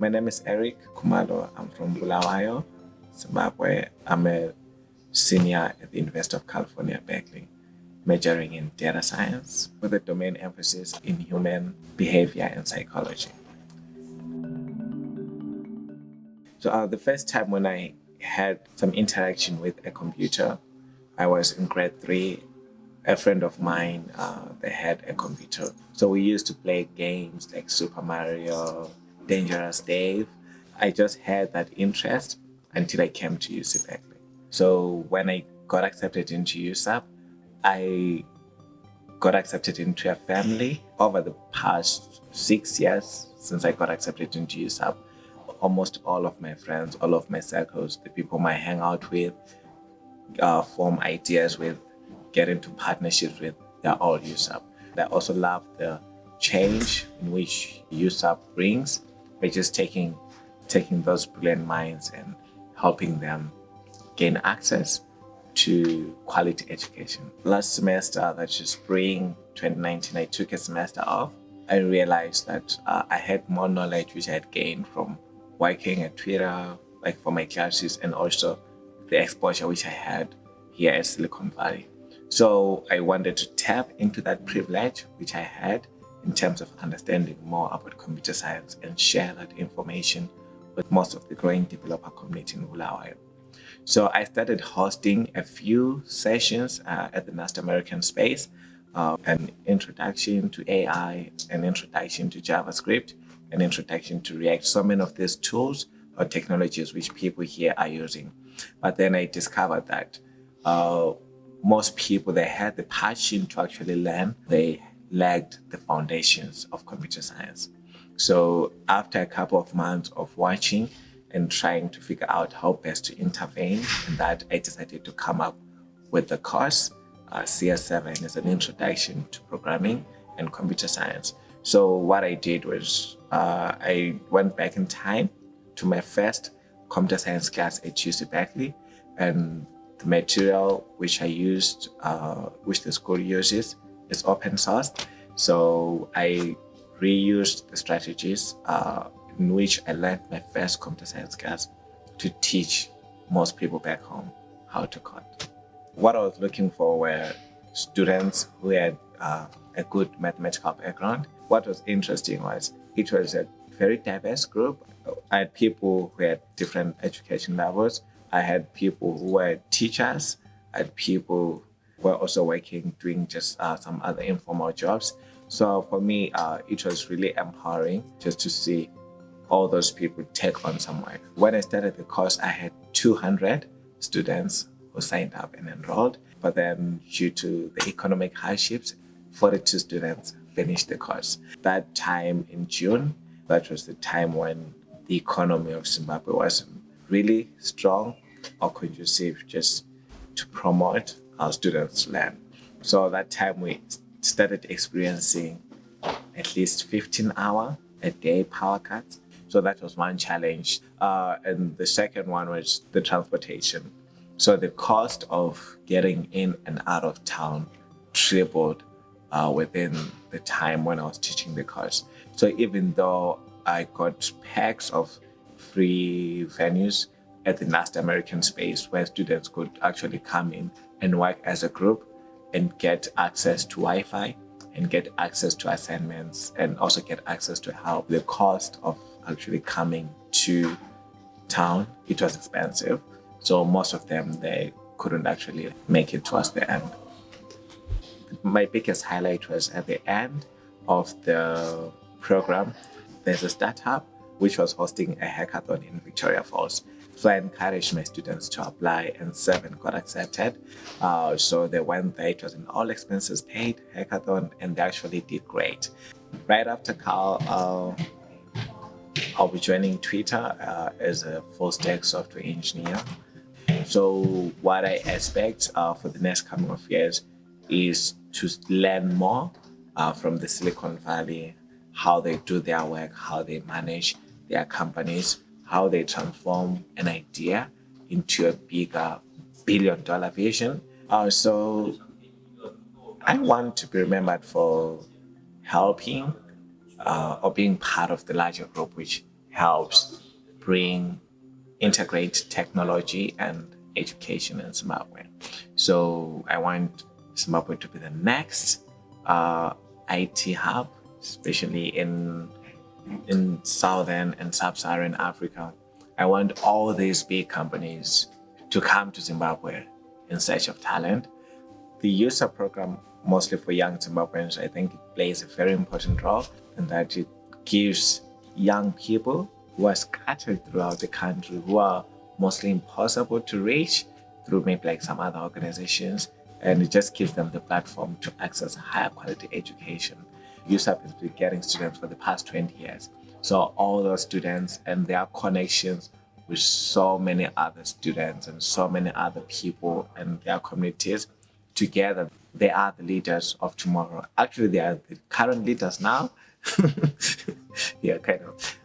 My name is Eric Khumalo. I'm from Bulawayo, Zimbabwe. I'm a senior at the University of California, Berkeley, majoring in data science with a domain emphasis in human behavior and psychology. So the first time when I had some interaction with a computer, I was in grade 3. A friend of mine, they had a computer. So we used to play games like Super Mario, Dangerous Dave. I just had that interest until I came to UC Berkeley. So when I got accepted into USAP, I got accepted into a family. Over the past 6 years since I got accepted into USAP, almost all of my friends, all of my circles, the people I hang out with, form ideas with, get into partnerships with, they're all USAP. I also love the change in which USAP brings by just taking those brilliant minds and helping them gain access to quality education. Last semester, that's just spring 2019, I took a semester off. I realized that I had more knowledge which I had gained from working at Twitter, like for my classes, and also the exposure which I had here at Silicon Valley. So I wanted to tap into that privilege which I had in terms of understanding more about computer science and share that information with most of the growing developer community in Bulawayo. So I started hosting a few sessions at the NAST American space, an introduction to AI, an introduction to JavaScript, an introduction to React, so many of these tools or technologies which people here are using. But then I discovered that most people, they had the passion to actually learn. They lacked the foundations of computer science. So after a couple of months of watching and trying to figure out how best to intervene in that, I decided to come up with the course, CS7 is an introduction to programming and computer science. So what I did was I went back in time to my first computer science class at UC Berkeley, and the material which I used, which the school uses, is open source. So I reused the strategies in which I learned my first computer science class to teach most people back home how to code. What I was looking for were students who had a good mathematical background. What was interesting was it was a very diverse group. I had people who had different education levels. I had people who were teachers. I had people who were also working, doing just some other informal jobs. So for me, it was really empowering just to see all those people take on some work. When I started the course, I had 200 students who signed up and enrolled. But then due to the economic hardships, 42 students finished the course. That time in June, that was the time when the economy of Zimbabwe wasn't really strong or conducive just to promote our students to learn. So that time we started experiencing at least 15-hour a day power cuts. So that was one challenge. And the second one was the transportation. So the cost of getting in and out of town tripled within the time when I was teaching the course. So even though I got packs of free venues at the NAST American space where students could actually come in and work as a group and get access to Wi-Fi and get access to assignments and also get access to help. The cost of actually coming to town, it was expensive. So most of them, they couldn't actually make it towards the end. My biggest highlight was at the end of the program, there's a startup which was hosting a hackathon in Victoria Falls. So I encouraged my students to apply, and 7 got accepted. So they went there, it was an all expenses paid hackathon, and they actually did great. Right after Cal, I'll be joining Twitter as a full stack software engineer. So what I expect for the next couple of years is to learn more from the Silicon Valley, how they do their work, how they manage their companies, how they transform an idea into a bigger billion-dollar vision. So I want to be remembered for helping or being part of the larger group which helps integrate technology and education in Zimbabwe. So I want Zimbabwe to be the next IT hub, especially in Southern and Sub-Saharan Africa. I want all these big companies to come to Zimbabwe in search of talent. The USAP program, mostly for young Zimbabweans, I think it plays a very important role in that it gives young people who are scattered throughout the country, who are mostly impossible to reach through maybe like some other organizations, and it just gives them the platform to access higher quality education. USAP has been getting students for the past 20 years. So all those students and their connections with so many other students and so many other people and their communities, together, they are the leaders of tomorrow. Actually, they are the current leaders now. Yeah, kind of.